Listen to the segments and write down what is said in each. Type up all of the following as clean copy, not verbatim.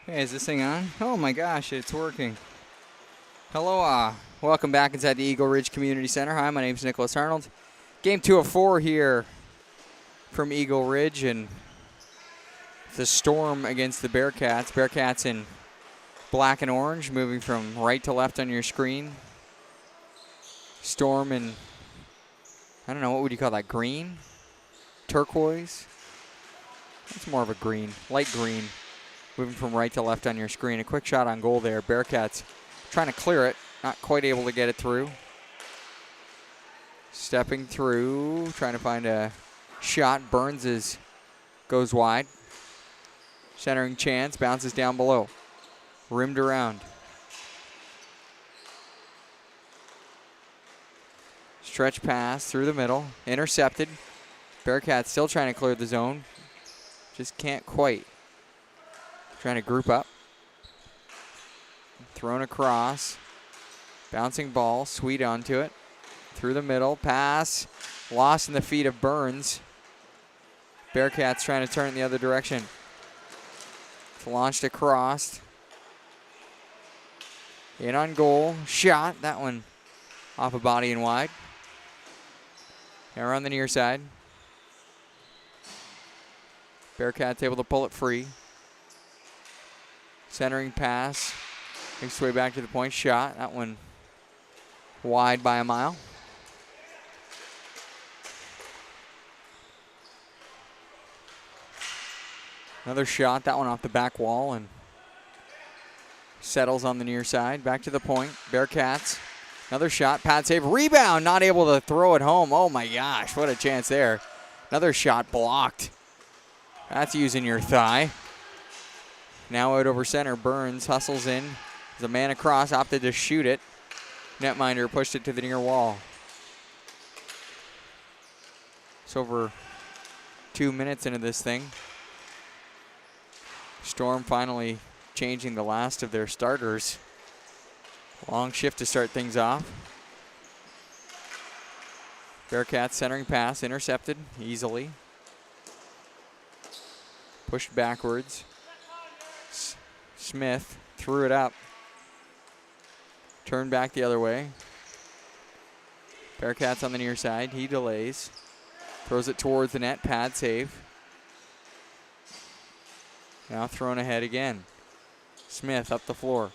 Hey, is this thing on? Oh my gosh, it's working. Hello, welcome back inside the Eagle Ridge Community Center. Hi, my name's Nicholas Arnold. Game 2 of 4 here from Eagle Ridge, and the Storm against the Bearcats. Bearcats in black and orange, moving from right to left on your screen. Storm in, I don't know, what would you call that, green? Turquoise? It's more of a green, light green. Moving from right to left on your screen. A quick shot on goal there. Bearcats trying to clear it. Not quite able to get it through. Stepping through. Trying to find a shot. Burns goes wide. Centering chance. Bounces down below. Rimmed around. Stretch pass through the middle. Intercepted. Bearcats still trying to clear the zone. Just can't quite. Trying to group up. Thrown across. Bouncing ball. Sweet onto it. Through the middle. Pass. Lost in the feet of Burns. Bearcats trying to turn it the other direction. It's launched across. In on goal. Shot. That one off a body and wide. Now we're on the near side. Bearcats able to pull it free. Centering pass. Makes its way back to the point. Shot. That one wide by a mile. Another shot. That one off the back wall and settles on the near side. Back to the point. Bearcats. Another shot. Pad save. Rebound. Not able to throw it home. Oh my gosh. What a chance there. Another shot blocked. That's using your thigh. Now out over center. Burns hustles in. There's a man across. Opted to shoot it. Netminder pushed it to the near wall. It's over 2 minutes into this thing. Storm finally changing the last of their starters. Long shift to start things off. Bearcats centering pass. Intercepted easily. Pushed backwards. Smith threw it up. Turned back the other way. Bearcats on the near side. He delays. Throws it towards the net. Pad save. Now thrown ahead again. Smith up the floor.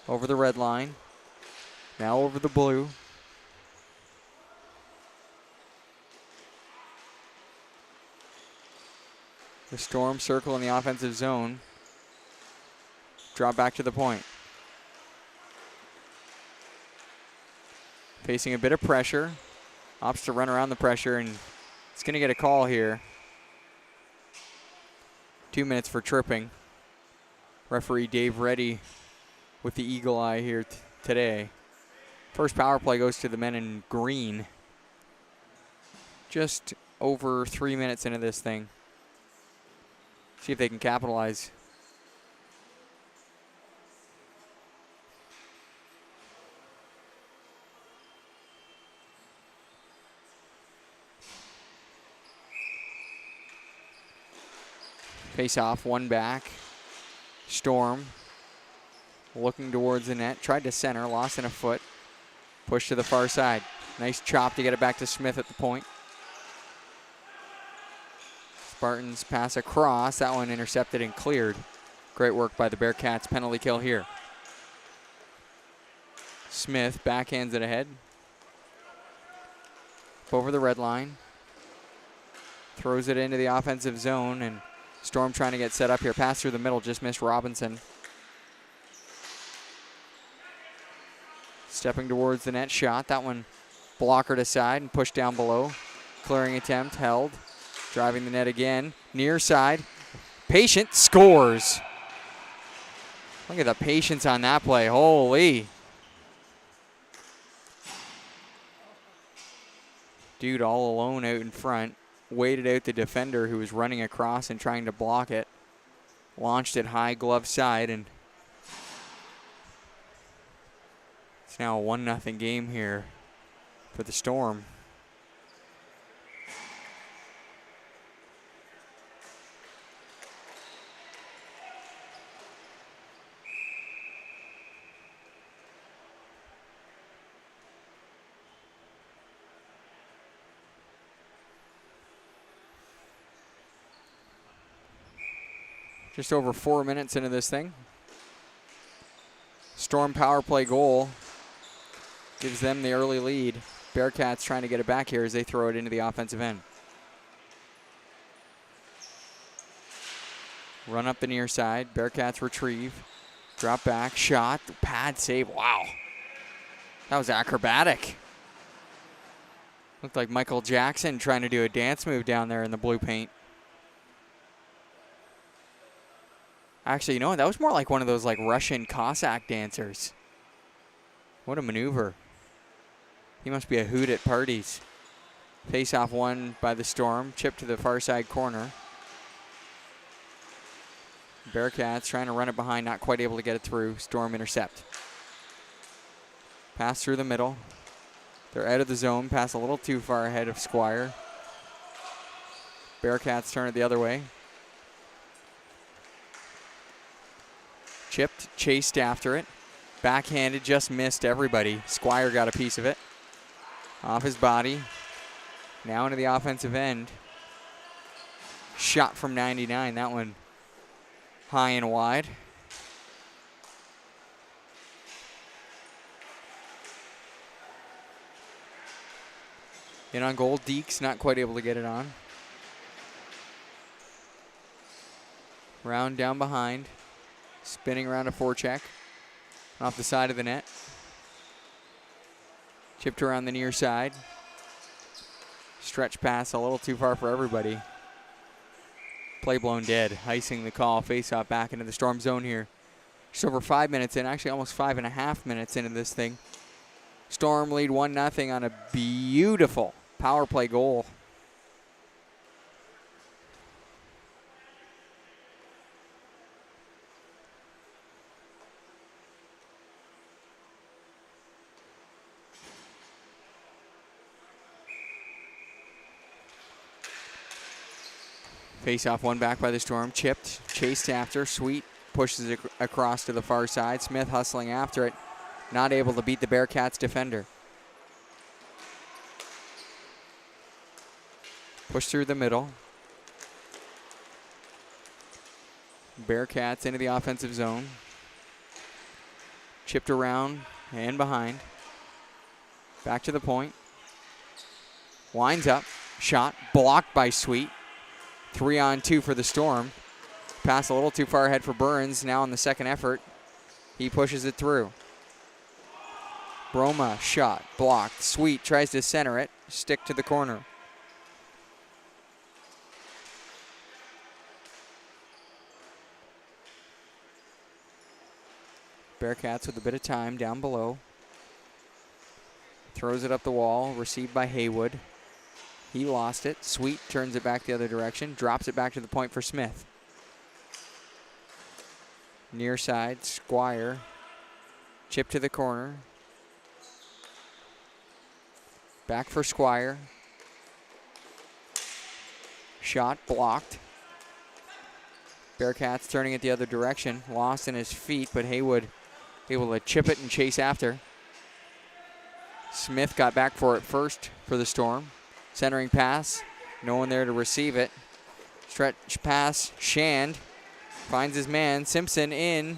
Over the red line. Now over the blue. The Storm circle in the offensive zone. Drop back to the point. Facing a bit of pressure. Opts to run around the pressure, and it's going to get a call here. 2 minutes for tripping. Referee Dave Reddy with the eagle eye here today. First power play goes to the men in green. Just over 3 minutes into this thing. See if they can capitalize. Face off, one back. Storm looking towards the net. Tried to center, lost in a foot. Push to the far side. Nice chop to get it back to Smith at the point. Spartans pass across. That one intercepted and cleared. Great work by the Bearcats. Penalty kill here. Smith backhands it ahead. Over the red line. Throws it into the offensive zone, and Storm trying to get set up here. Pass through the middle, just missed Robinson. Stepping towards the net shot. That one blockered aside and pushed down below. Clearing attempt, held. Driving the net again. Near side. Patient scores. Look at the patience on that play. Holy. Dude all alone out in front. Waited out the defender who was running across and trying to block it. Launched it high glove side, and it's now a 1-0 game here for the Storm. Just over 4 minutes into this thing. Storm power play goal gives them the early lead. Bearcats trying to get it back here as they throw it into the offensive end. Run up the near side. Bearcats retrieve. Drop back. Shot. Pad save. Wow. That was acrobatic. Looked like Michael Jackson trying to do a dance move down there in the blue paint. Actually, you know what? That was more like one of those like Russian Cossack dancers. What a maneuver. He must be a hoot at parties. Face-off won by the Storm. Chip to the far side corner. Bearcats trying to run it behind, not quite able to get it through. Storm intercept. Pass through the middle. They're out of the zone. Pass a little too far ahead of Squire. Bearcats turn it the other way. Chipped, chased after it. Backhanded, just missed everybody. Squire got a piece of it. Off his body. Now into the offensive end. Shot from 99. That one high and wide. In on goal, Deeks not quite able to get it on. Round down behind. Spinning around a forecheck. Off the side of the net. Chipped around the near side. Stretch pass a little too far for everybody. Play blown dead. Icing the call. Face off back into the Storm zone here. Just over 5 minutes in. Actually almost 5.5 minutes into this thing. Storm lead 1-0 on a beautiful power play goal. Face-off won back by the Storm. Chipped, chased after. Sweet pushes it across to the far side. Smith hustling after it. Not able to beat the Bearcats defender. Push through the middle. Bearcats into the offensive zone. Chipped around and behind. Back to the point. Winds up. Shot. Blocked by Sweet. 3-on-2 for the Storm. Pass a little too far ahead for Burns. Now on the second effort, he pushes it through. Broma, shot, blocked. Sweet tries to center it. Stick to the corner. Bearcats with a bit of time down below. Throws it up the wall, received by Haywood. He lost it. Sweet turns it back the other direction. Drops it back to the point for Smith. Near side, Squire. Chip to the corner. Back for Squire. Shot blocked. Bearcats turning it the other direction. Lost in his feet, but Haywood able to chip it and chase after. Smith got back for it first for the Storm. Centering pass. No one there to receive it. Stretch pass. Shand finds his man. Simpson in.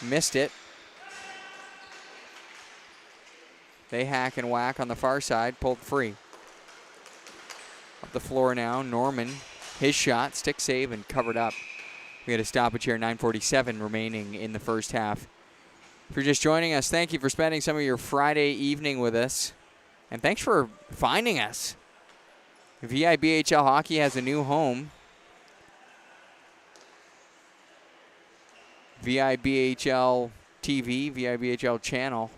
Missed it. They hack and whack on the far side. Pulled free. Up the floor now. Norman. His shot. Stick save and covered up. We had a stoppage here. 9:47 remaining in the first half. If you're just joining us, thank you for spending some of your Friday evening with us. And thanks for finding us. VIBHL Hockey has a new home. VIBHL TV, VIBHL channel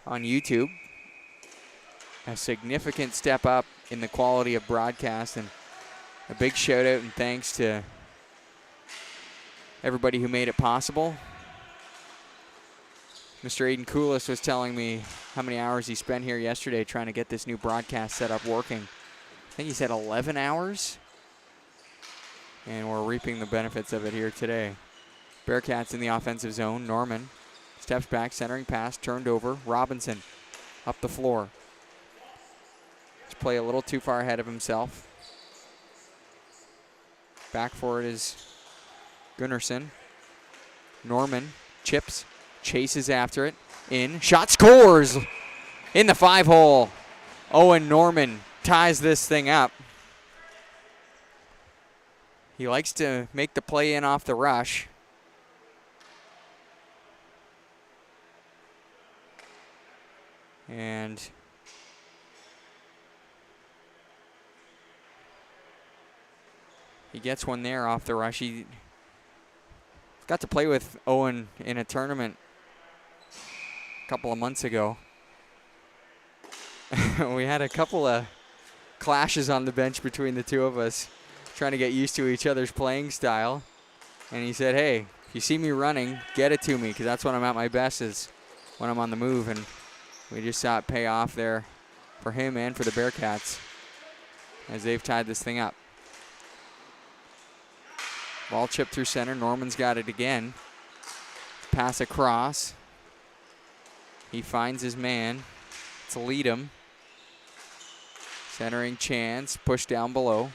on YouTube. A significant step up in the quality of broadcast, and a big shout out and thanks to everybody who made it possible. Mr. Aiden Koulis was telling me how many hours he spent here yesterday trying to get this new broadcast setup working. I think he said 11 hours. And we're reaping the benefits of it here today. Bearcats in the offensive zone. Norman steps back, centering pass, turned over. Robinson up the floor. Just play a little too far ahead of himself. Back for it is Gunnarsson. Norman chips, chases after it. In, shot scores in the 5-hole. Owen Norman ties this thing up. He likes to make the play in off the rush. And he gets one there off the rush. He got to play with Owen in a tournament a couple of months ago. We had a couple of clashes on the bench between the two of us, trying to get used to each other's playing style. And he said, hey, if you see me running, get it to me, because that's when I'm at my best, is when I'm on the move. And we just saw it pay off there for him and for the Bearcats as they've tied this thing up. Ball chipped through center. Norman's got it again. Pass across. He finds his man. It's Leadham. Centering chance. Push down below.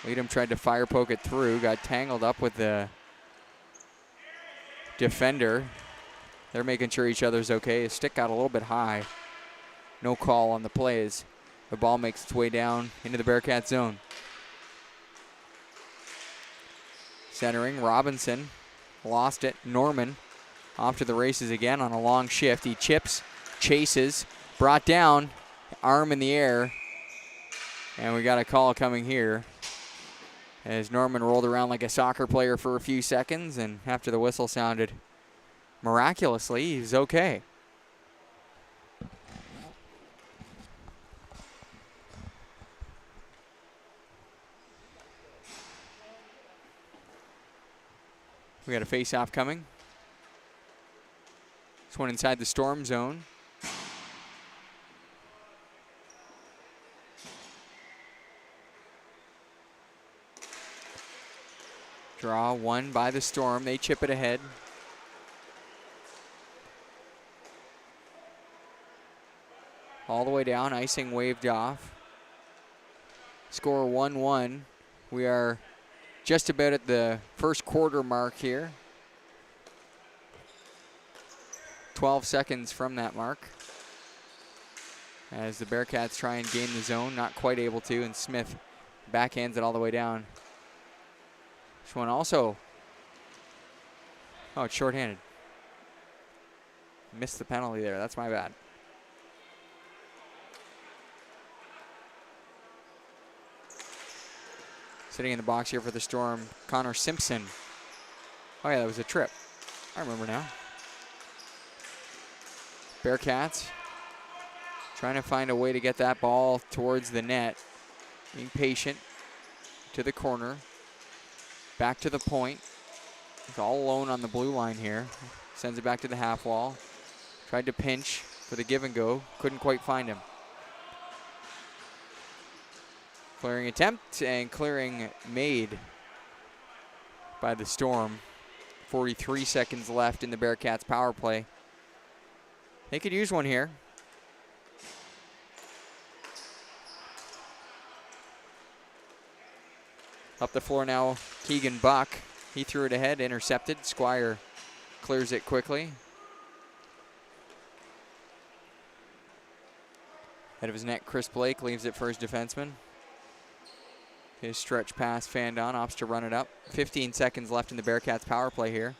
Leadham tried to fire poke it through. Got tangled up with the defender. They're making sure each other's okay. His stick got a little bit high. No call on the plays. The ball makes its way down into the Bearcat zone. Centering, Robinson lost it. Norman off to the races again on a long shift. He chips, chases, brought down, arm in the air. And we got a call coming here as Norman rolled around like a soccer player for a few seconds, and after the whistle sounded, miraculously, he's okay. We got a face-off coming. This one inside the Storm zone. Draw one by the Storm. They chip it ahead. All the way down, icing waved off. Score 1-1. We are just about at the first quarter mark here. 12 seconds from that mark. As the Bearcats try and gain the zone, not quite able to, and Smith backhands it all the way down. This one also, oh, it's shorthanded. Missed the penalty there, that's my bad. Sitting in the box here for the Storm, Connor Simpson. Oh yeah, that was a trip. I remember now. Bearcats trying to find a way to get that ball towards the net. Being patient to the corner. Back to the point. He's all alone on the blue line here. Sends it back to the half wall. Tried to pinch for the give and go. Couldn't quite find him. Clearing attempt and clearing made by the Storm. 43 seconds left in the Bearcats power play. They could use one here. Up the floor now, Keegan Buck. He threw it ahead, intercepted. Squire clears it quickly. Head of his net, Chris Blake leaves it for his defenseman. His stretch pass fanned on, opts to run it up. 15 seconds left in the Bearcats power play here.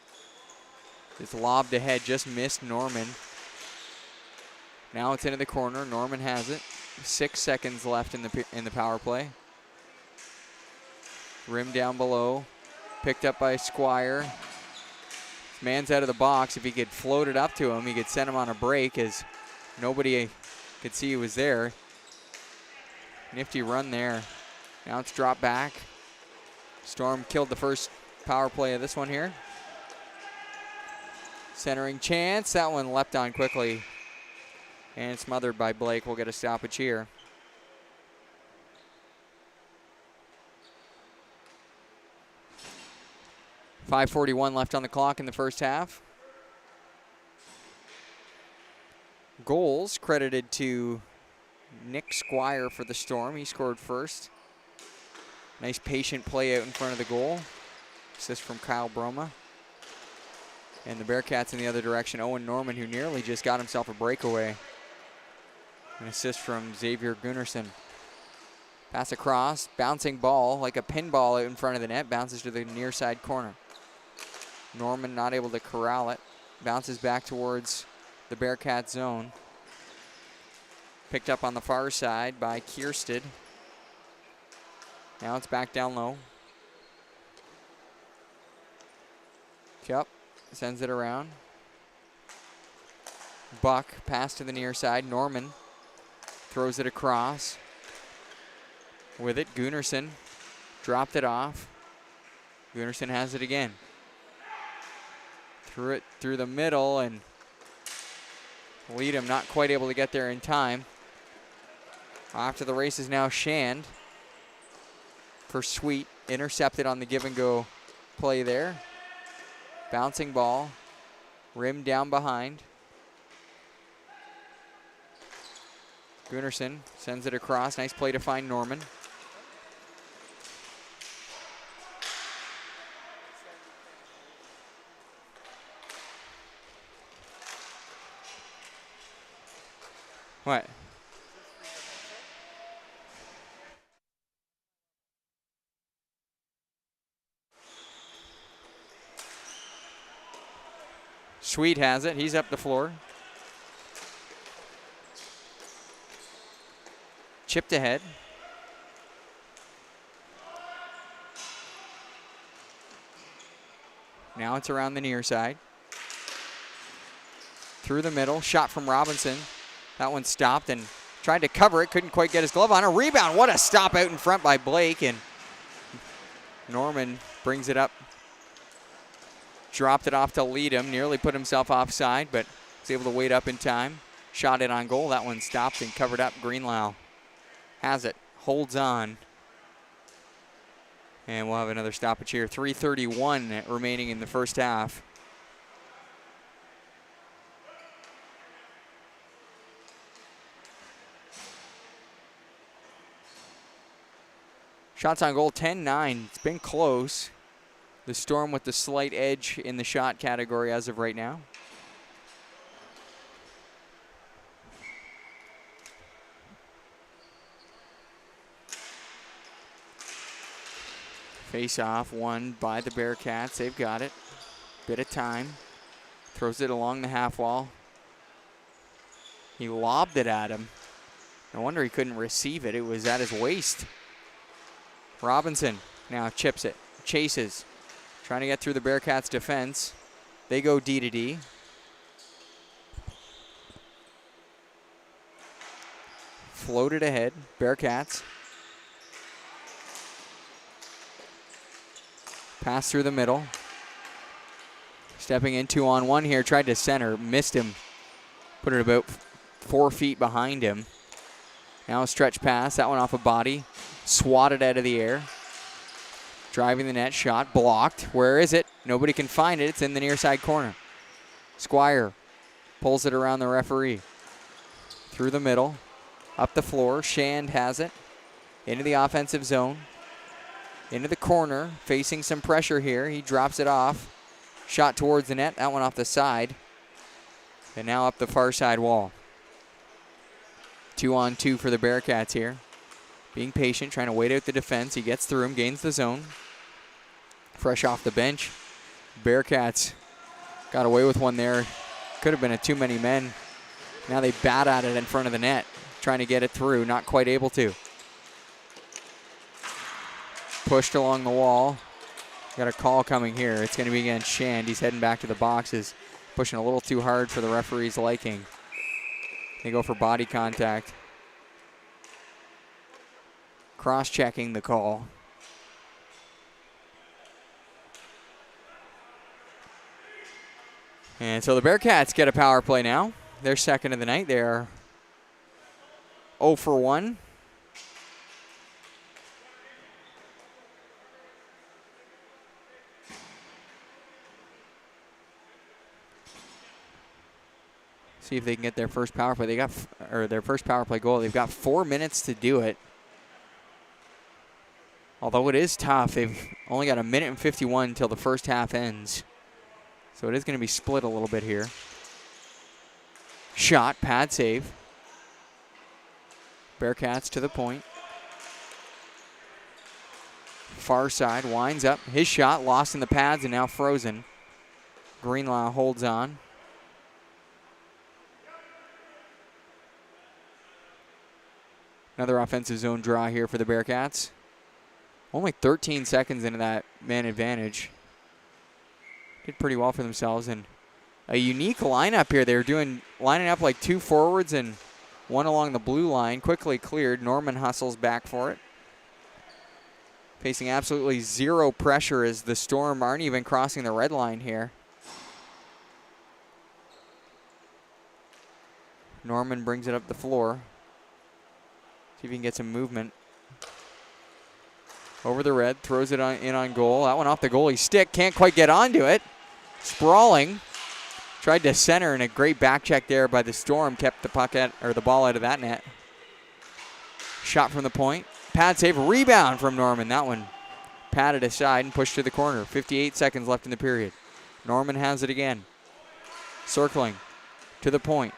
It's lobbed ahead, just missed Norman. Now it's into the corner, Norman has it. 6 seconds left in the power play. Rim down below, picked up by Squire. This man's out of the box. If he could float it up to him, he could send him on a break as nobody could see he was there. Nifty run there. Now it's dropped back. Storm killed the first power play of this one here. Centering chance. That one leapt on quickly and smothered by Blake. We'll get a stoppage here. .541 left on the clock in the first half. Goals credited to Nick Squire for the Storm. He scored first. Nice patient play out in front of the goal. Assist from Kyle Broma. And the Bearcats in the other direction, Owen Norman, who nearly just got himself a breakaway. An assist from Xavier Gunnarsson. Pass across, bouncing ball like a pinball out in front of the net, bounces to the near side corner. Norman not able to corral it, bounces back towards the Bearcat zone. Picked up on the far side by Kiersted. Now it's back down low. Cup sends it around. Buck, pass to the near side. Norman throws it across. With it, Gunnarsson dropped it off. Gunnarsson has it again. Threw it through the middle, and Leadham not quite able to get there in time. After the race is now Shand for Sweet. Intercepted on the give and go play there. Bouncing ball, rim down behind. Gunnarsson sends it across. Nice play to find Norman. What? Sweet has it. He's up the floor. Chipped ahead. Now it's around the near side. Through the middle. Shot from Robinson. That one stopped and tried to cover it. Couldn't quite get his glove on. A rebound. What a stop out in front by Blake. And Norman brings it up. Dropped it off to Leadham. Nearly put himself offside, but was able to wait up in time. Shot it on goal. That one stopped and covered up. Greenlau has it. Holds on. And we'll have another stoppage here. 3:31 remaining in the first half. Shots on goal, 10-9. It's been close. The Storm with the slight edge in the shot category as of right now. Face off, won by the Bearcats. They've got it. Bit of time. Throws it along the half wall. He lobbed it at him. No wonder he couldn't receive it. It was at his waist. Robinson now chips it. Chases. Trying to get through the Bearcats' defense. They go D to D. Floated ahead. Bearcats. Pass through the middle. Stepping in 2-on-1 here. Tried to center. Missed him. Put it about 4 feet behind him. Now a stretch pass. That one off a body. Swatted out of the air. Driving the net. Shot. Blocked. Where is it? Nobody can find it. It's in the near side corner. Squire pulls it around the referee. Through the middle. Up the floor. Shand has it. Into the offensive zone. Into the corner. Facing some pressure here. He drops it off. Shot towards the net. That one off the side. And now up the far side wall. 2-on-2 for the Bearcats here. Being patient, trying to wait out the defense. He gets through him, gains the zone. Fresh off the bench. Bearcats got away with one there. Could have been a too many men. Now they bat at it in front of the net, trying to get it through, not quite able to. Pushed along the wall. Got a call coming here. It's going to be against Shand. He's heading back to the boxes, pushing a little too hard for the referee's liking. They go for body contact. Cross-checking the call. And so the Bearcats get a power play now. They're second of the night. They're 0 for 1. See if they can get their first power play. They got their first power play goal. They've got 4 minutes to do it. Although it is tough, they've only got 1:51 until the first half ends. So it is going to be split a little bit here. Shot, pad save. Bearcats to the point. Far side, winds up. His shot lost in the pads and now frozen. Greenlaw holds on. Another offensive zone draw here for the Bearcats. Only 13 seconds into that man advantage. Did pretty well for themselves, and a unique lineup here. They were lining up like two forwards and one along the blue line. Quickly cleared. Norman hustles back for it. Facing absolutely zero pressure as the Storm aren't even crossing the red line here. Norman brings it up the floor. See if he can get some movement. Over the red, throws it in on goal. That one off the goalie's stick, can't quite get onto it. Sprawling, tried to center, and a great back check there by the Storm kept the the ball out of that net. Shot from the point, pad save, rebound from Norman. That one patted aside and pushed to the corner. 58 seconds left in the period. Norman has it again. Circling to the point.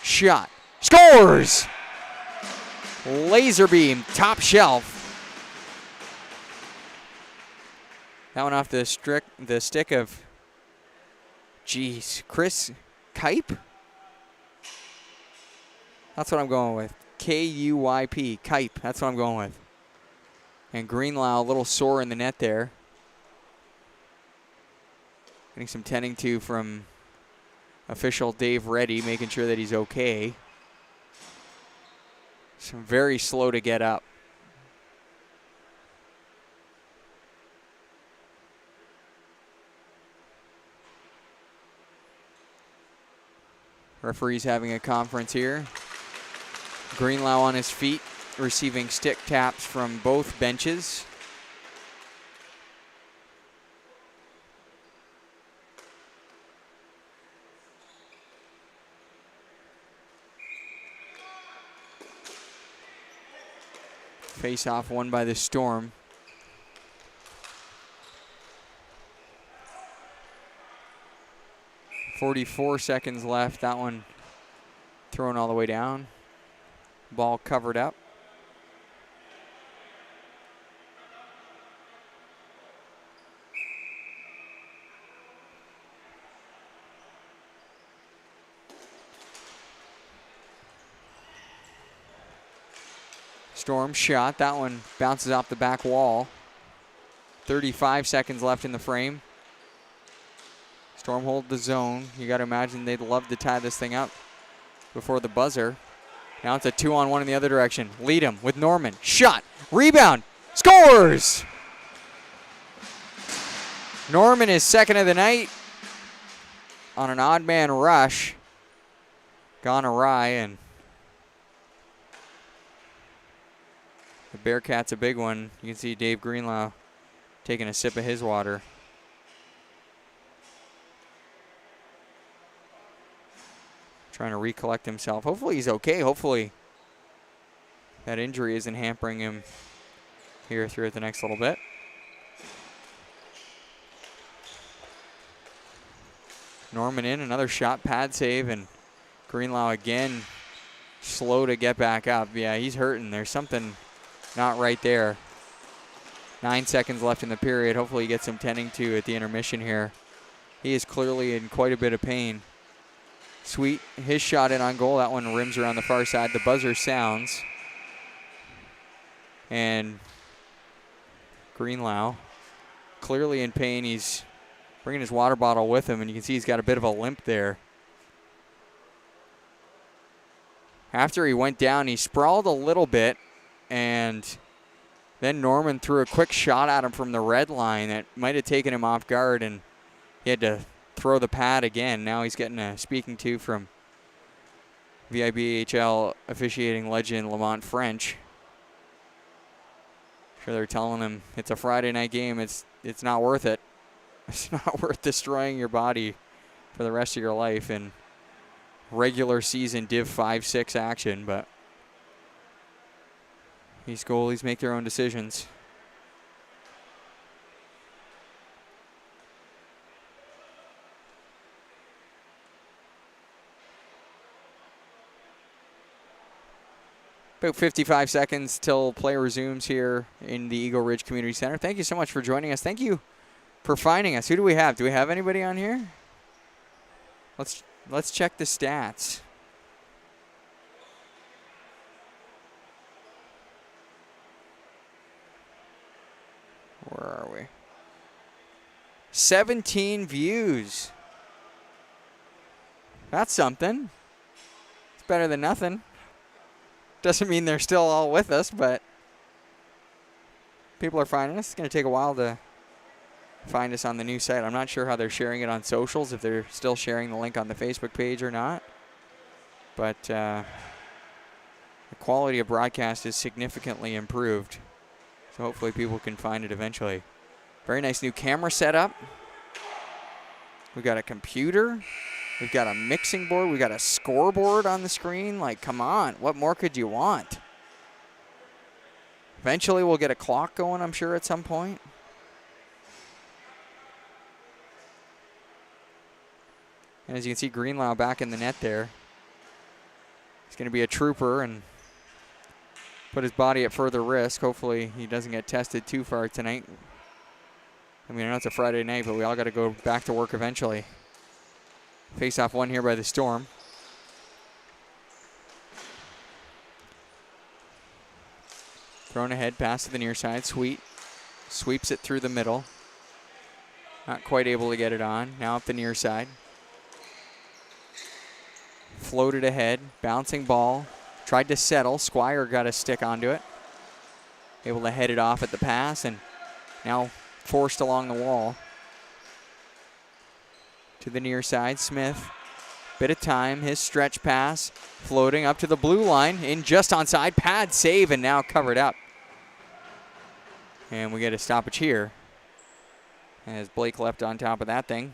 Shot, scores! Laser beam, top shelf. That one off the stick of, Chris Kuyp? That's what I'm going with. K-U-Y-P, Kuyp. That's what I'm going with. And Greenlaw a little sore in the net there. Getting some tending to from official Dave Reddy, making sure that he's okay. So very slow to get up. Referee's having a conference here. Greenlaw on his feet, receiving stick taps from both benches. Face-off won by the Storm. .44 seconds left. That one thrown all the way down. Ball covered up. Storm shot. That one bounces off the back wall. 35 seconds left in the frame. Storm hold the zone. You got to imagine they'd love to tie this thing up before the buzzer. Now it's a 2-on-1 in the other direction. Lead him with Norman. Shot. Rebound. Scores! Norman is second of the night on an odd man rush. Gone awry, and the Bearcats a big one. You can see Dave Greenlaw taking a sip of his water. Trying to recollect himself. Hopefully he's okay. Hopefully that injury isn't hampering him here through the next little bit. Norman in, another shot, pad save, and Greenlaw again slow to get back up. Yeah, he's hurting. There's something not right there. 9 seconds left in the period. Hopefully he gets some tending to at the intermission here. He is clearly in quite a bit of pain. Sweet, his shot in on goal. That one rims around the far side. The buzzer sounds. And Greenlaw clearly in pain. He's bringing his water bottle with him, and you can see he's got a bit of a limp there. After he went down, he sprawled a little bit, and then Norman threw a quick shot at him from the red line that might have taken him off guard, and he had to throw the pad again. Now he's getting a speaking to from VIBHL officiating legend Lamont French. Sure, they're telling him it's a Friday night game. It's not worth it. It's not worth destroying your body for the rest of your life in regular season Div 5-6 action. But these goalies make their own decisions. About 55 seconds till play resumes here in the Eagle Ridge Community Center. Thank you so much for joining us. Thank you for finding us. Who do we have? Do we have anybody on here? Let's check the stats. Where are we? 17 views. That's something. It's better than nothing. Doesn't mean they're still all with us, but people are finding us. It's going to take a while to find us on the new site. I'm not sure how they're sharing it on socials, if they're still sharing the link on the Facebook page or not. But the quality of broadcast is significantly improved. So hopefully people can find it eventually. Very nice new camera setup. We've got a computer. We've got a mixing board. We've got a scoreboard on the screen. Like, come on. What more could you want? Eventually we'll get a clock going, I'm sure, at some point. And as you can see, Greenlau back in the net there. He's going to be a trooper and put his body at further risk. Hopefully he doesn't get tested too far tonight. I mean, I know it's a Friday night, but we all got to go back to work eventually. Face-off won here by the Storm. Thrown ahead, pass to the near side. Sweet sweeps it through the middle. Not quite able to get it on. Now up the near side. Floated ahead, bouncing ball. Tried to settle. Squire got a stick onto it. Able to head it off at the pass, and now forced along the wall. To the near side, Smith. Bit of time, his stretch pass. Floating up to the blue line, in just onside. Pad save, and now covered up. And we get a stoppage here, as Blake left on top of that thing.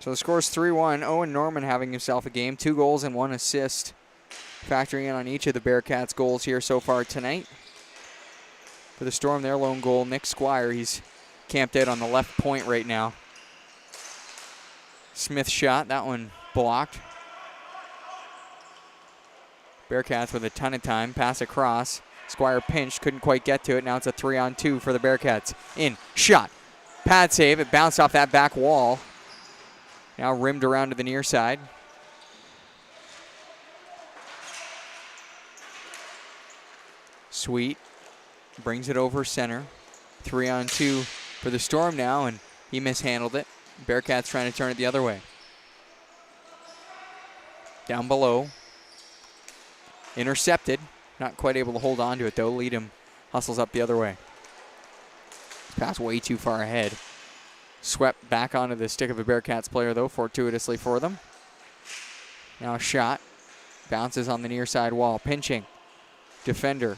So the score's 3-1. Owen Norman having himself a game. 2 goals and 1 assist. Factoring in on each of the Bearcats' goals here so far tonight. For the Storm, their lone goal, Nick Squire. He's camped out on the left point right now. Smith shot. That one blocked. Bearcats with a ton of time. Pass across. Squire pinched. Couldn't quite get to it. Now it's a 3-on-2 for the Bearcats. In. Shot. Pad save. It bounced off that back wall. Now rimmed around to the near side. Sweet brings it over center. 3-on-2 for the Storm now, and he mishandled it. Bearcats trying to turn it the other way. Down below. Intercepted. Not quite able to hold on to it, though. Leadham hustles up the other way. Pass way too far ahead. Swept back onto the stick of a Bearcats player, though, fortuitously for them. Now a shot. Bounces on the near side wall. Pinching. Defender.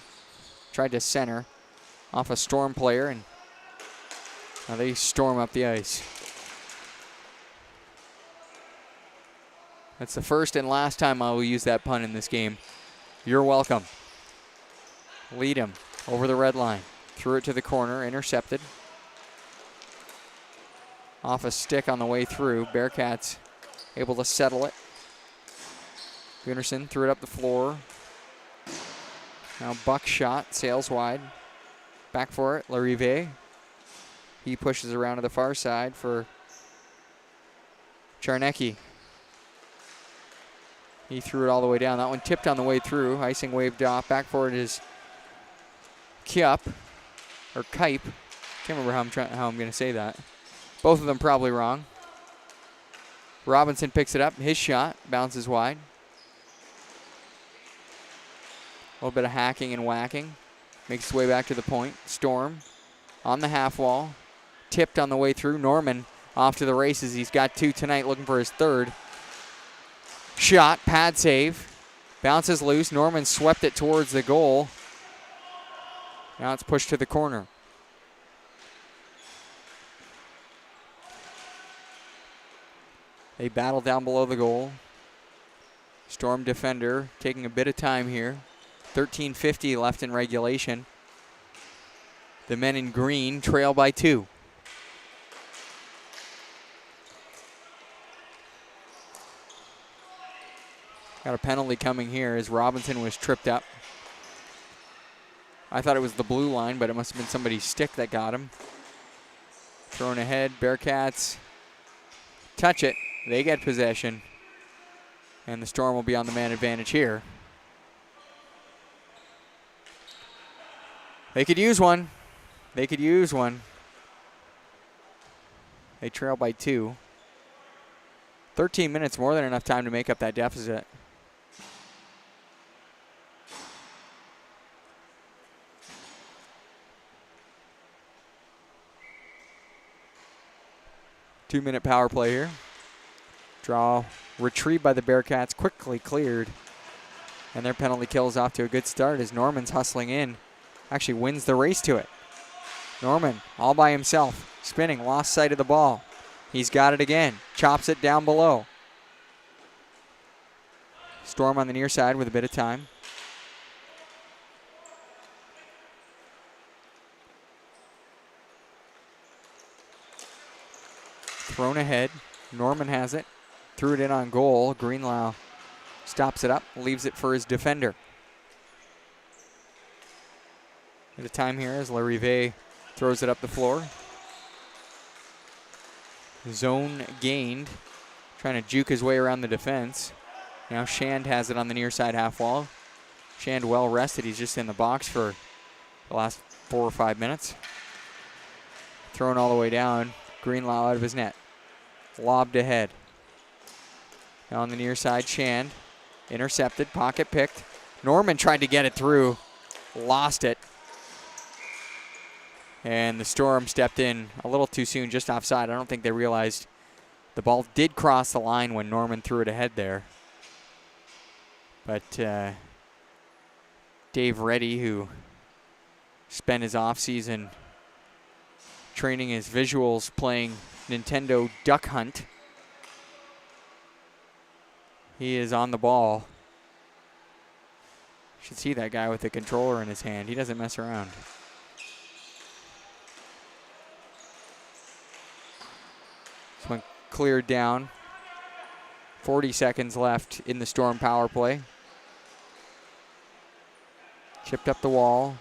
Tried to center. Off a Storm player, and now they storm up the ice. That's the first and last time I will use that pun in this game. You're welcome. Lead him over the red line. Threw it to the corner. Intercepted. Off a stick on the way through. Bearcats able to settle it. Gunnarsson threw it up the floor. Now Buck shot, sails wide. Back for it, Larive. He pushes around to the far side for Charnecki. He threw it all the way down. That one tipped on the way through. Icing waved off. Back for it is Kiep, or Kipe. Can't remember how I'm going to say that. Both of them probably wrong. Robinson picks it up. His shot bounces wide. A little bit of hacking and whacking. Makes his way back to the point. Storm on the half wall. Tipped on the way through. Norman off to the races. He's got 2 tonight, looking for his 3rd. Shot, pad save. Bounces loose. Norman swept it towards the goal. Now it's pushed to the corner. They battle down below the goal. Storm defender taking a bit of time here. 13:50 left in regulation. The men in green trail by 2. Got a penalty coming here as Robinson was tripped up. I thought it was the blue line, but it must have been somebody's stick that got him. Thrown ahead, Bearcats touch it. They get possession. And the Storm will be on the man advantage here. They could use one. They could use one. They trail by 2. 13 minutes, more than enough time to make up that deficit. Two-minute power play here. Draw retrieved by the Bearcats, quickly cleared. And their penalty kill is off to a good start as Norman's hustling in. Actually wins the race to it. Norman all by himself, spinning, lost sight of the ball. He's got it again, chops it down below. Storm on the near side with a bit of time. Thrown ahead, Norman has it, threw it in on goal. Greenlau stops it up, leaves it for his defender. At a time here as Larive throws it up the floor. Zone gained, trying to juke his way around the defense. Now Shand has it on the near side half wall. Shand well rested, he's just in the box for the last 4 or 5 minutes. Thrown all the way down, Greenlau out of his net. Lobbed ahead. Now on the near side, Shand intercepted, pocket picked. Norman tried to get it through, lost it. And the Storm stepped in a little too soon, just offside. I don't think they realized the ball did cross the line when Norman threw it ahead there. But Dave Reddy, who spent his offseason training his visuals playing Nintendo Duck Hunt, he is on the ball. You should see that guy with the controller in his hand. He doesn't mess around. This one cleared down. 40 seconds left in the Storm power play. Chipped up the wall.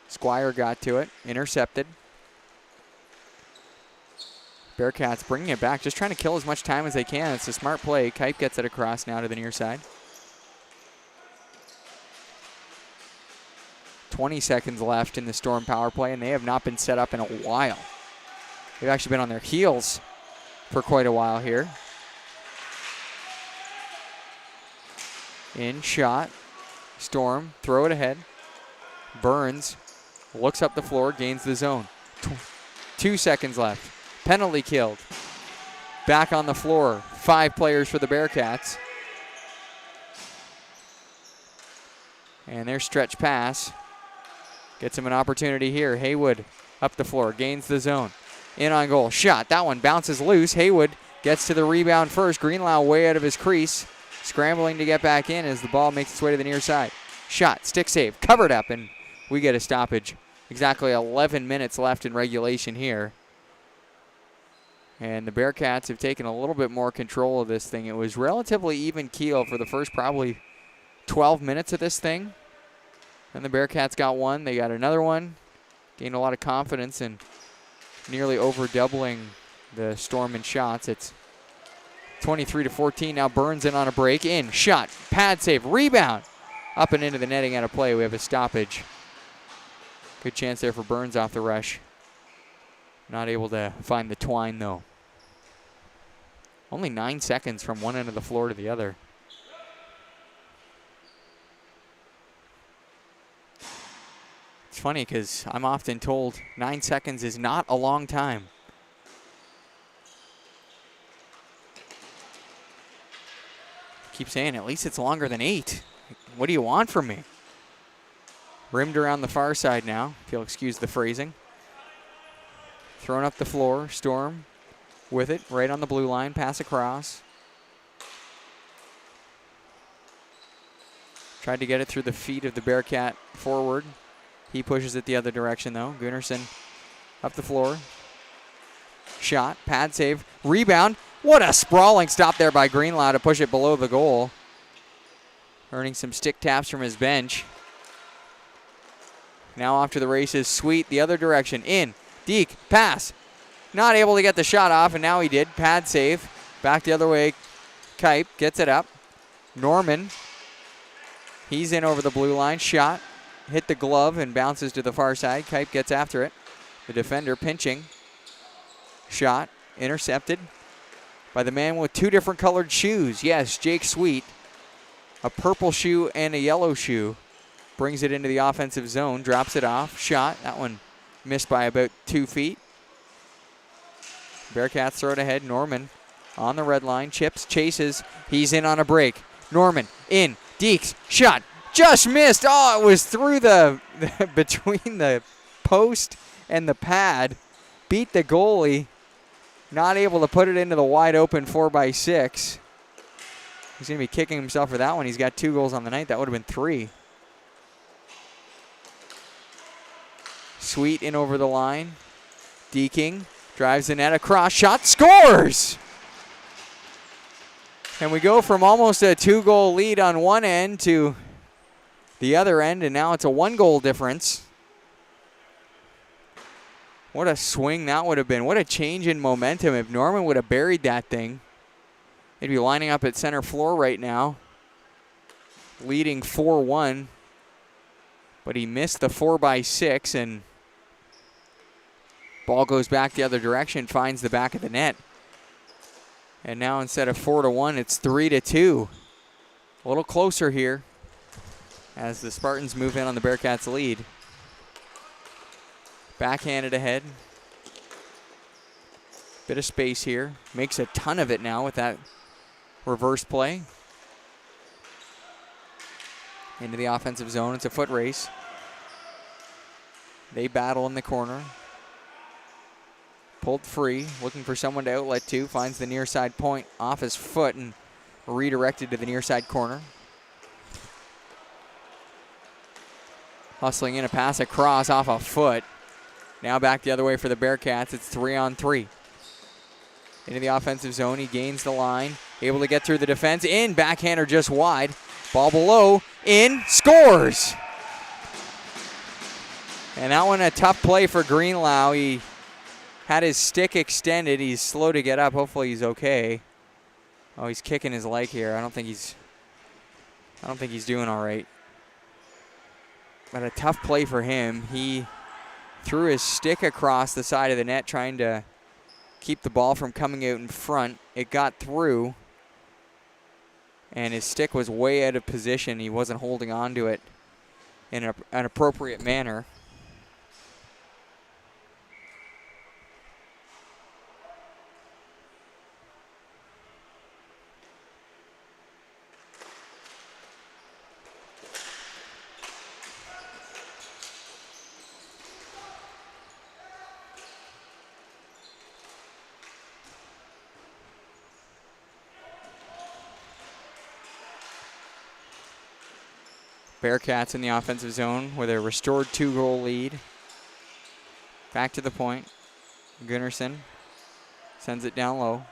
Squire got to it. Intercepted. Bearcats bringing it back, just trying to kill as much time as they can. It's a smart play. Kipe gets it across now to the near side. 20 seconds left in the Storm power play, and they have not been set up in a while. They've actually been on their heels for quite a while here. In shot. Storm, throw it ahead. Burns looks up the floor, gains the zone. 2 seconds left. Penalty killed. Back on the floor. 5 players for the Bearcats. And their stretch pass gets him an opportunity here. Haywood up the floor, gains the zone. In on goal, shot. That one bounces loose. Haywood gets to the rebound first. Greenlau way out of his crease, scrambling to get back in as the ball makes its way to the near side. Shot, stick save, covered up, and we get a stoppage. Exactly 11 minutes left in regulation here. And the Bearcats have taken a little bit more control of this thing. It was relatively even keel for the first probably 12 minutes of this thing. And the Bearcats got one. They got another one. Gained a lot of confidence and nearly over doubling the Storm in shots. It's 23-14. Now Burns in on a break. In, shot, pad save, rebound. Up and into the netting out of play. We have a stoppage. Good chance there for Burns off the rush. Not able to find the twine though. Only 9 seconds from one end of the floor to the other. It's funny because I'm often told 9 seconds is not a long time. Keep saying at least it's longer than 8. What do you want from me? Rimmed around the far side now, if you'll excuse the phrasing. Thrown up the floor, Storm with it, right on the blue line, pass across. Tried to get it through the feet of the Bearcat forward. He pushes it the other direction, though. Gunnarsson up the floor. Shot, pad save, rebound. What a sprawling stop there by Greenlaw to push it below the goal. Earning some stick taps from his bench. Now off to the races, Sweet the other direction. In, Deke, pass. Not able to get the shot off, and now he did. Pad save, back the other way. Kipe gets it up. Norman, he's in over the blue line. Shot, hit the glove and bounces to the far side. Kipe gets after it. The defender pinching. Shot, intercepted by the man with two different colored shoes. Yes, Jake Sweet. A purple shoe and a yellow shoe. Brings it into the offensive zone, drops it off. Shot, that one missed by about 2 feet. Bearcats throw it ahead. Norman on the red line, chips, chases. He's in on a break. Norman in, Deeks, shot, just missed. Oh, it was through the between the post and the pad. Beat the goalie. Not able to put it into the wide open 4x6. He's going to be kicking himself for that one. He's got 2 goals on the night. That would have been 3. Sweet in over the line. Deking drives the net across. Shot, scores! And we go from almost a 2-goal lead on one end to the other end, and now it's a 1-goal difference. What a swing that would have been. What a change in momentum if Norman would have buried that thing. They'd be lining up at center floor right now, leading 4-1. But he missed the 4x6, and ball goes back the other direction, finds the back of the net. And now instead of 4-1, it's 3-2. A little closer here as the Spartans move in on the Bearcats' lead. Backhanded ahead. Bit of space here. Makes a ton of it now with that reverse play. Into the offensive zone. It's a foot race. They battle in the corner. Pulled free. Looking for someone to outlet to. Finds the near side point off his foot and redirected to the near side corner. Hustling in a pass across off a foot. Now back the other way for the Bearcats. It's 3-on-3. Into the offensive zone. He gains the line. Able to get through the defense. In. Backhander just wide. Ball below. In. Scores. And that one a tough play for Greenlaw. He had his stick extended. He's slow to get up. Hopefully he's okay. Oh, he's kicking his leg here. I don't think he's doing all right. But a tough play for him. He threw his stick across the side of the net trying to keep the ball from coming out in front. It got through, and his stick was way out of position. He wasn't holding on to it in an appropriate manner. Bearcats in the offensive zone with a restored 2-goal lead. Back to the point. Gunnarsson sends it down low.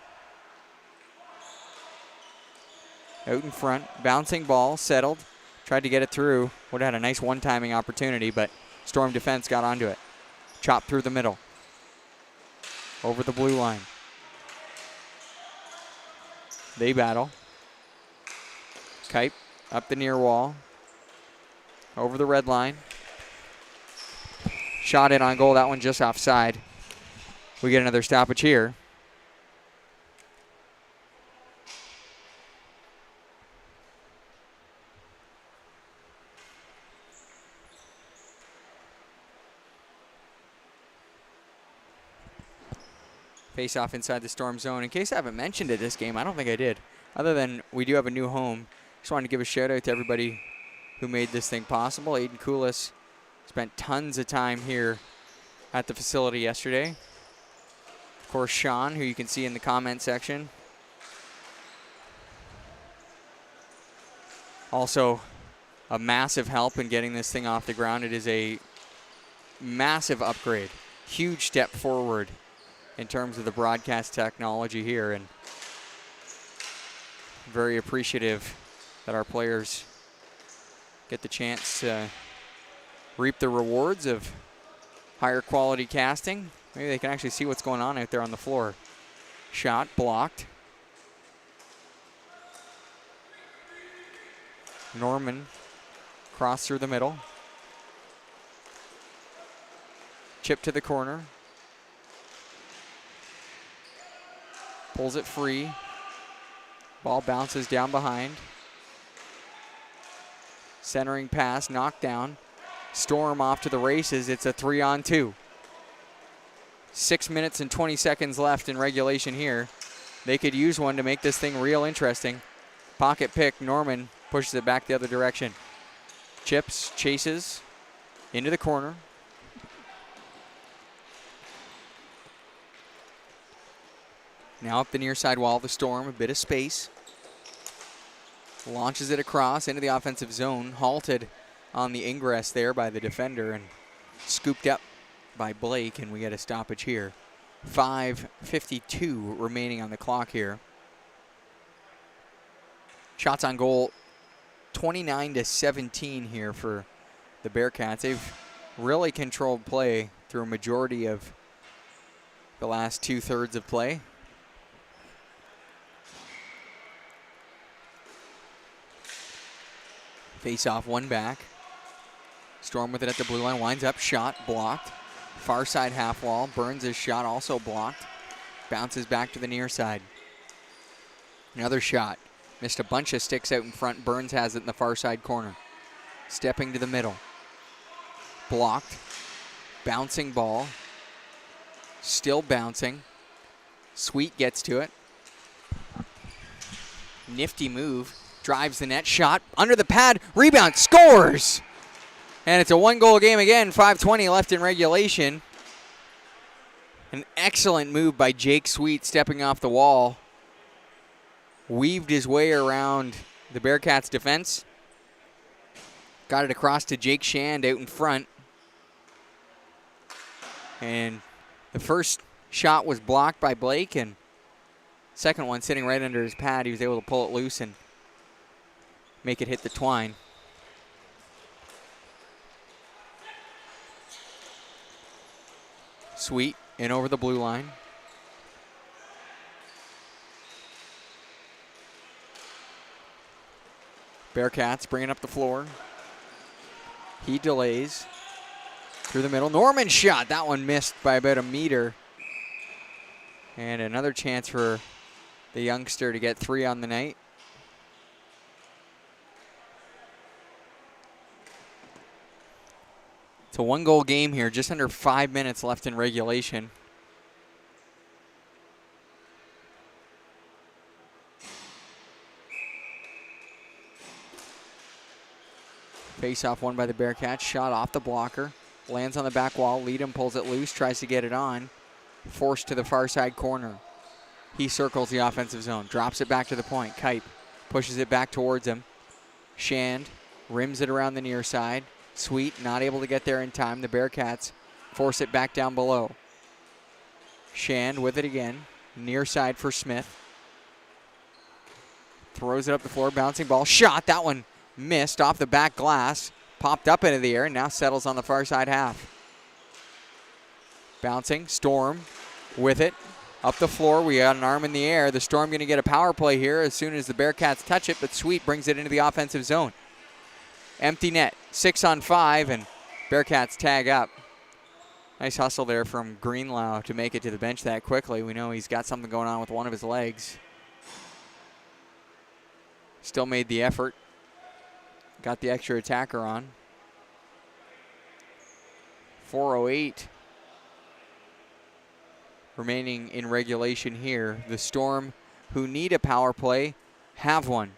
Out in front, bouncing ball, settled. Tried to get it through. Would have had a nice one-timing opportunity, but Storm defense got onto it. Chopped through the middle. Over the blue line. They battle. Kipe up the near wall. Over the red line. Shot in on goal. That one just offside. We get another stoppage here. Face off inside the Storm zone. In case I haven't mentioned it this game, I don't think I did. Other than we do have a new home. Just wanted to give a shout out to everybody who made this thing possible. Aiden Koulis spent tons of time here at the facility yesterday. Of course, Sean, who you can see in the comment section. Also a massive help in getting this thing off the ground. It is a massive upgrade, huge step forward in terms of the broadcast technology here, and very appreciative that our players get the chance to reap the rewards of higher quality casting. Maybe they can actually see what's going on out there on the floor. Shot blocked. Norman cross through the middle. Chip to the corner. Pulls it free. Ball bounces down behind. Centering pass, knocked down. Storm off to the races. It's a 3-on-2. 6 minutes and 20 seconds left in regulation here. They could use one to make this thing real interesting. Pocket pick, Norman pushes it back the other direction. Chips, chases, into the corner. Now up the near side wall of the Storm, a bit of space. Launches it across into the offensive zone, halted on the ingress there by the defender and scooped up by Blake, and we get a stoppage here. 5:52 remaining on the clock here. Shots on goal, 29-17 here for the Bearcats. They've really controlled play through a majority of the last 2/3 of play. Face off, one back. Storm with it at the blue line, winds up, shot blocked. Far side half wall, Burns' shot also blocked. Bounces back to the near side. Another shot. Missed a bunch of sticks out in front. Burns has it in the far side corner. Stepping to the middle. Blocked. Bouncing ball. Still bouncing. Sweet gets to it. Nifty move. Drives the net. Shot under the pad. Rebound. Scores! And it's a one-goal game again. 5:20 left in regulation. An excellent move by Jake Sweet stepping off the wall. Weaved his way around the Bearcats defense. Got it across to Jake Shand out in front. And the first shot was blocked by Blake, and second one sitting right under his pad. He was able to pull it loose and make it hit the twine. Sweet in over the blue line. Bearcats bringing up the floor. He delays. Through the middle. Norman shot. That one missed by about a meter. And another chance for the youngster to get 3 on the night. It's a one-goal game here. Just under 5 minutes left in regulation. Face-off won by the Bearcats. Shot off the blocker. Lands on the back wall. Leadham pulls it loose. Tries to get it on. Forced to the far side corner. He circles the offensive zone. Drops it back to the point. Kipe pushes it back towards him. Shand rims it around the near side. Sweet not able to get there in time. The Bearcats force it back down below. Shand with it again. Near side for Smith. Throws it up the floor. Bouncing ball. Shot. That one missed off the back glass, popped up into the air, and now settles on the far side half. Bouncing, Storm with it, up the floor. We got an arm in the air. The Storm going to get a power play here as soon as the Bearcats touch it, but Sweet brings it into the offensive zone. Empty net, 6-on-5, and Bearcats tag up. Nice hustle there from Greenlau to make it to the bench that quickly. We know he's got something going on with one of his legs. Still made the effort. Got the extra attacker on. 4:08 remaining in regulation here. The Storm, who need a power play, have one.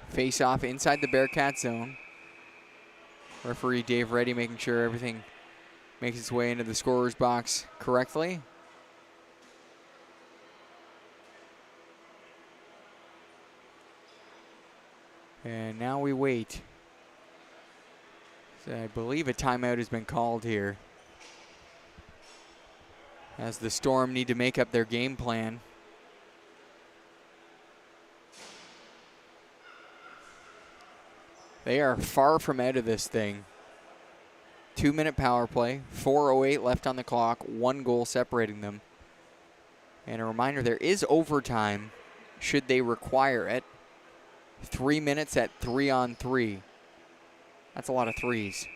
Face off inside the Bearcat zone. Referee Dave Reddy making sure everything makes its way into the scorer's box correctly. And now we wait. So I believe a timeout has been called here, as the Storm need to make up their game plan. They are far from out of this thing. 2-minute power play, 4:08 left on the clock, 1 goal separating them. And a reminder, there is overtime should they require it. 3 minutes at 3-on-3. That's a lot of threes.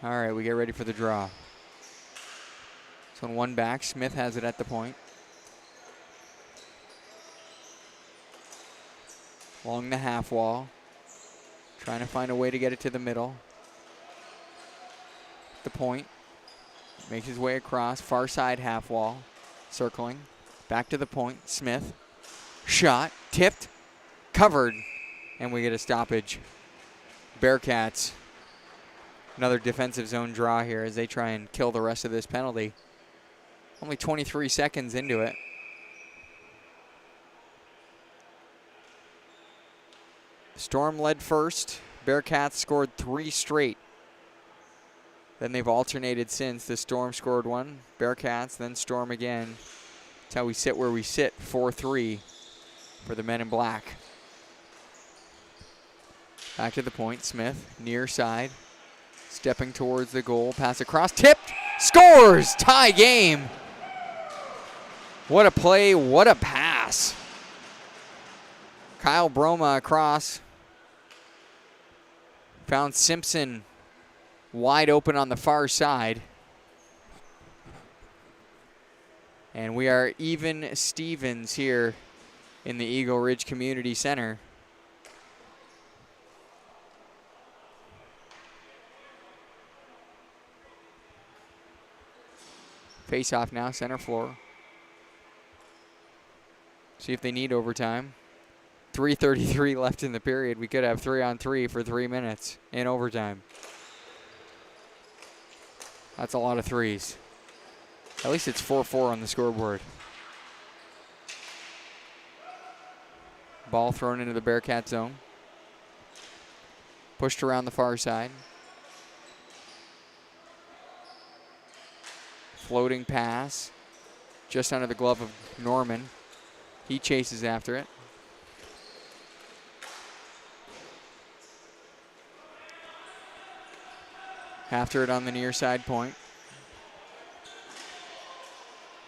All right, we get ready for the draw. So on 1 back, Smith has it at the point. Along the half wall. Trying to find a way to get it to the middle. The point. Makes his way across. Far side half wall. Circling. Back to the point. Smith. Shot. Tipped. Covered. And we get a stoppage. Bearcats. Another defensive zone draw here as they try and kill the rest of this penalty. Only 23 seconds into it. Storm led first. Bearcats scored 3 straight. Then they've alternated since. The Storm scored 1. Bearcats, then Storm again. That's how we sit where we sit. 4-3 for the men in black. Back to the point. Smith, near side. Stepping towards the goal. Pass across. Tipped. Scores! Tie game. What a play. What a pass. Kyle Broma across. Found Simpson wide open on the far side. And we are even Stevens here in the Eagle Ridge Community Center. Face off now, center floor. See if they need overtime. 3:33 left in the period. We could have 3-on-3 for 3 minutes in overtime. That's a lot of threes. At least it's 4-4 on the scoreboard. Ball thrown into the Bearcat zone. Pushed around the far side. Floating pass. Just under the glove of Norman. He chases after it. After it on the near side point.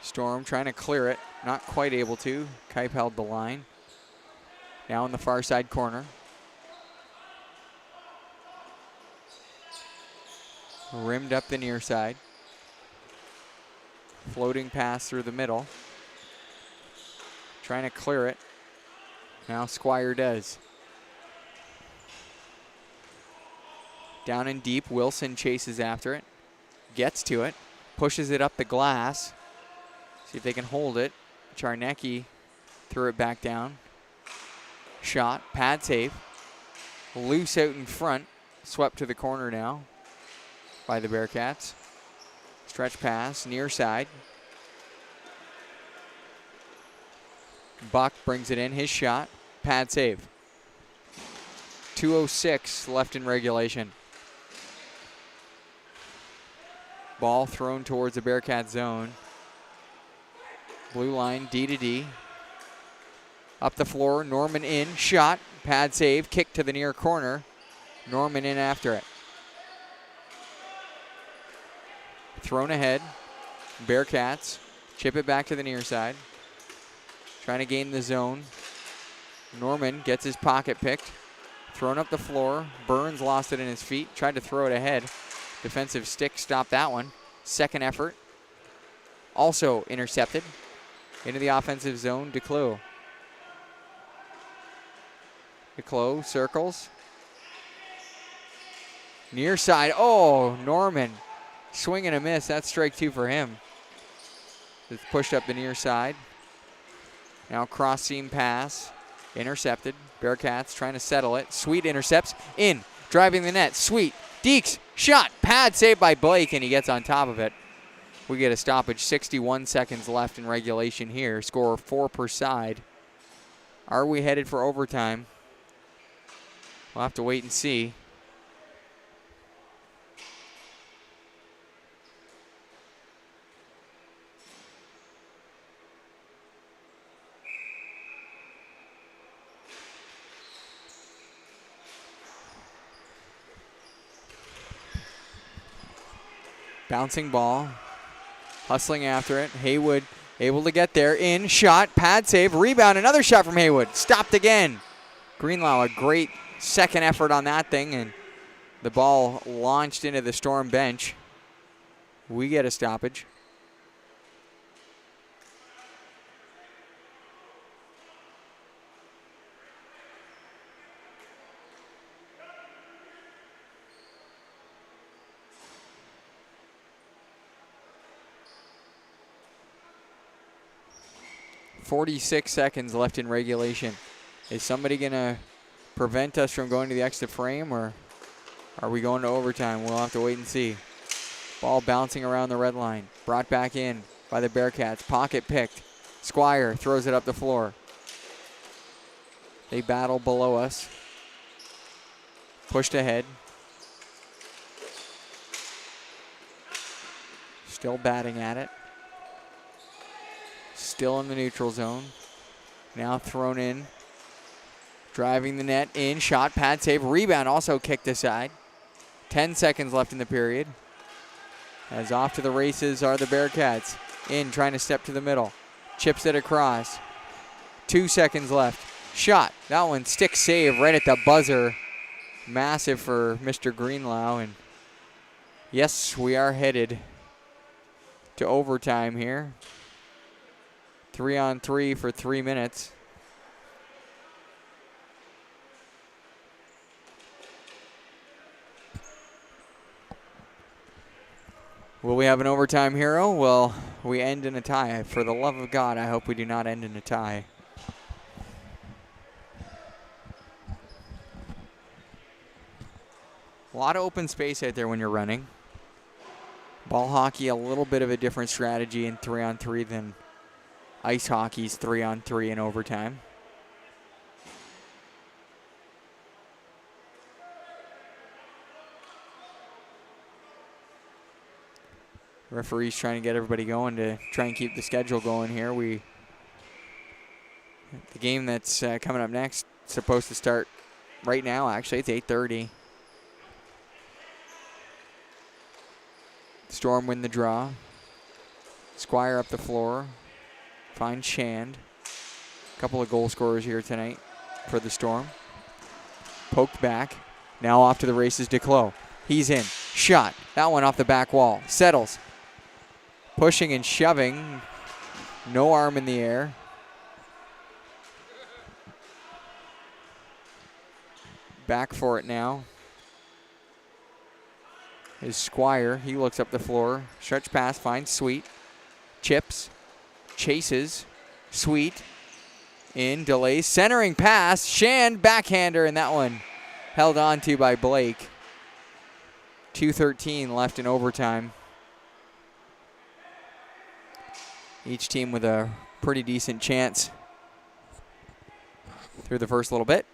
Storm trying to clear it. Not quite able to. Kipe held the line. Now in the far side corner. Rimmed up the near side. Floating pass through the middle. Trying to clear it. Now Squire does. Down and deep, Wilson chases after it. Gets to it. Pushes it up the glass. See if they can hold it. Charnecki threw it back down. Shot, pad save. Loose out in front. Swept to the corner now by the Bearcats. Stretch pass, near side. Buck brings it in, his shot. Pad save. 2:06 left in regulation. Ball thrown towards the Bearcat zone. Blue line, D to D. Up the floor, Norman in, shot, pad save, kick to the near corner. Norman in after it. Thrown ahead. Bearcats chip it back to the near side. Trying to gain the zone. Norman gets his pocket picked. Thrown up the floor. Burns lost it in his feet. Tried to throw it ahead. Defensive stick stopped that one. Second effort. Also intercepted. Into the offensive zone, Declos. Declos circles. Near side. Oh, Norman. Swing and a miss. That's strike 2 for him. It's pushed up the near side. Now cross seam pass. Intercepted. Bearcats trying to settle it. Sweet intercepts. In. Driving the net. Sweet. Deeks. Shot. Pad saved by Blake, and he gets on top of it. We get a stoppage. 61 seconds left in regulation here. Score 4 per side. Are we headed for overtime? We'll have to wait and see. Bouncing ball. Hustling after it. Haywood able to get there. In, shot, pad save, rebound. Another shot from Haywood. Stopped again. Greenlaw, a great second effort on that thing, and the ball launched into the Storm bench. We get a stoppage. .46 seconds left in regulation. Is somebody going to prevent us from going to the extra frame, or are we going to overtime? We'll have to wait and see. Ball bouncing around the red line. Brought back in by the Bearcats. Pocket picked. Squire throws it up the floor. They battle below us. Pushed ahead. Still batting at it. Still in the neutral zone. Now thrown in. Driving the net in. Shot, pad save, rebound. Also kicked aside. 10 seconds left in the period. As off to the races are the Bearcats. In, trying to step to the middle. Chips it across. 2 seconds left. Shot. That one stick save right at the buzzer. Massive for Mr. Greenlaw. And yes, we are headed to overtime here. 3-on-3 for 3 minutes. Will we have an overtime hero? Well, we end in a tie. For the love of God, I hope we do not end in a tie. A lot of open space out there when you're running. Ball hockey, a little bit of a different strategy in 3-on-3 than ice hockey's 3-on-3 in overtime. Referee's trying to get everybody going to try and keep the schedule going here. The game that's coming up next is supposed to start right now, actually. It's 8:30. Storm win the draw. Squire up the floor. Finds Shand. A couple of goal scorers here tonight for the Storm. Poked back. Now off to the races, Duclos. He's in. Shot. That one off the back wall. Settles. Pushing and shoving. No arm in the air. Back for it now is Squire. He looks up the floor. Stretch pass, finds Sweet. Chips. Chases. Sweet. In, delays. Centering pass. Shand, backhander, and that one held on to by Blake. 2:13 left in overtime. Each team with a pretty decent chance through the first little bit.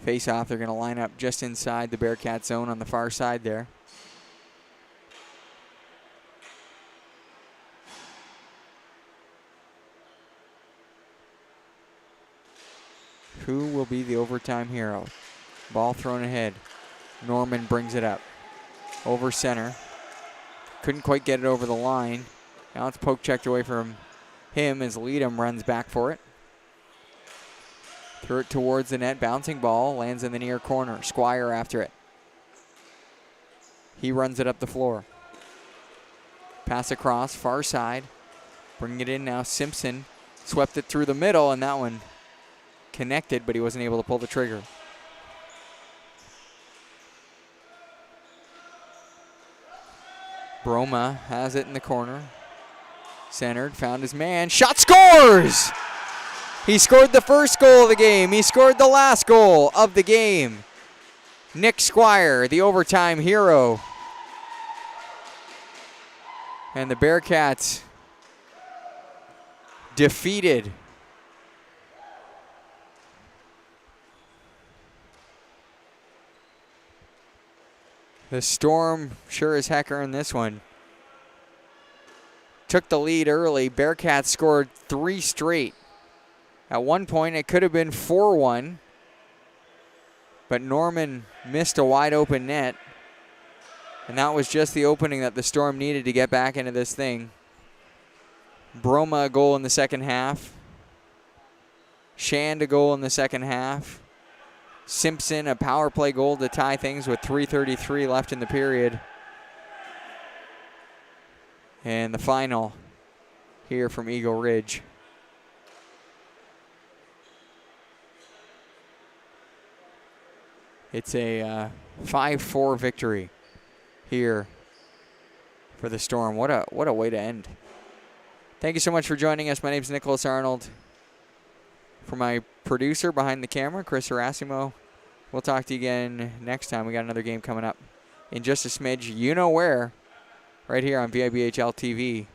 Face off, they're going to line up just inside the Bearcat zone on the far side there. Who will be the overtime hero? Ball thrown ahead. Norman brings it up. Over center. Couldn't quite get it over the line. Now it's poke checked away from him as Leadham runs back for it. Threw it towards the net. Bouncing ball. Lands in the near corner. Squire after it. He runs it up the floor. Pass across. Far side. Bringing it in now. Simpson swept it through the middle, and that one connected, but he wasn't able to pull the trigger. Broma has it in the corner. Centered, found his man. Shot, scores! He scored the first goal of the game. He scored the last goal of the game. Nick Squire, the overtime hero And the Bearcats defeated the Storm. Sure as heck earned this one. Took the lead early. Bearcats scored 3 straight. At one point, it could have been 4-1, but Norman missed a wide open net, and that was just the opening that the Storm needed to get back into this thing. Broma a goal in the second half. Shand a goal in the second half. Simpson a power play goal to tie things with 3:33 left in the period. And the final here from Eagle Ridge. It's a 5-4 victory here for the Storm. What a way to end. Thank you so much for joining us. My name is Nicholas Arnold. For my producer behind the camera, Chris Erasimo, we'll talk to you again next time. We got another game coming up in just a smidge. You know where, right here on VIBHL TV.